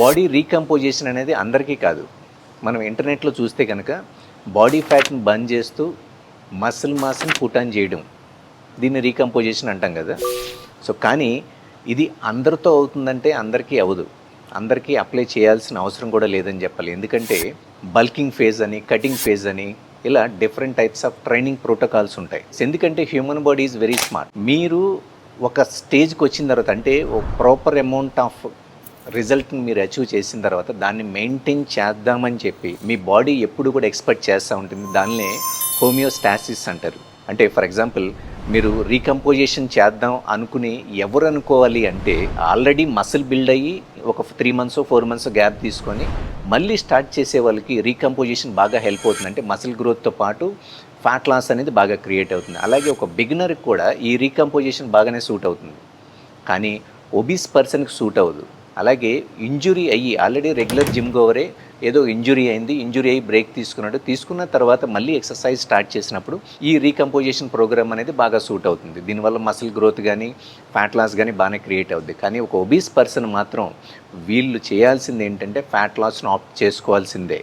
Body రీకంపోజిషన్ అనేది అందరికీ కాదు. మనం ఇంటర్నెట్లో చూస్తే కనుక బాడీ ఫ్యాట్ని బర్న్ చేస్తూ మసిల్ మాస్ని పుట్ ఆన్ చేయడం, దీన్ని రీకంపోజిషన్ అంటాం కదా. సో కానీ ఇది అందరితో అవుతుందంటే అందరికీ అవ్వదు, అందరికీ అప్లై చేయాల్సిన అవసరం కూడా లేదని చెప్పాలి. ఎందుకంటే బల్కింగ్ ఫేజ్ అని, కటింగ్ ఫేజ్ అని, ఇలా different types of training protocols ఉంటాయి. ఎందుకంటే human body is very smart. మీరు ఒక స్టేజ్కి వచ్చిన తర్వాత, అంటే ఒక ప్రాపర్ అమౌంట్ ఆఫ్ రిజల్ట్ని మీరు అచీవ్ చేసిన తర్వాత దాన్ని మెయింటైన్ చేద్దామని చెప్పి మీ బాడీ ఎప్పుడు కూడా ఎక్స్పెక్ట్ చేస్తూ ఉంటుంది. దాన్నే హోమియోస్టాసిస్ అంటారు. అంటే ఫర్ ఎగ్జాంపుల్ మీరు రీకంపోజిషన్ చేద్దాం అనుకుని ఎవరు అనుకోవాలి అంటే, ఆల్రెడీ మసిల్ బిల్డ్ అయ్యి ఒక 3 months 4 months గ్యాప్ తీసుకొని మళ్ళీ స్టార్ట్ చేసే వాళ్ళకి రీకంపోజిషన్ బాగా హెల్ప్ అవుతుంది. అంటే మసిల్ గ్రోత్తో పాటు ఫ్యాట్ లాస్ అనేది బాగా క్రియేట్ అవుతుంది. అలాగే ఒక బిగినర్కి కూడా ఈ రీకంపోజిషన్ బాగానే సూట్ అవుతుంది, కానీ ఒబీస్ పర్సన్కి సూట్ అవ్వదు. అలాగే ఇంజురీ అయ్యి ఆల్రెడీ రెగ్యులర్ జిమ్ గోవరే ఏదో ఇంజురీ అయ్యి బ్రేక్ తీసుకున్న తర్వాత మళ్ళీ ఎక్సర్సైజ్ స్టార్ట్ చేసినప్పుడు ఈ రీకంపోజిషన్ ప్రోగ్రామ్ అనేది బాగా సూట్ అవుతుంది. దీనివల్ల మసిల్ గ్రోత్ కానీ ఫ్యాట్ లాస్ కానీ బాగానే క్రియేట్ అవుద్ది. కానీ ఒక ఒబీస్ పర్సన్ మాత్రం వీళ్ళు చేయాల్సింది ఏంటంటే ఫ్యాట్ లాస్ను ఆప్ట్ చేసుకోవాల్సిందే.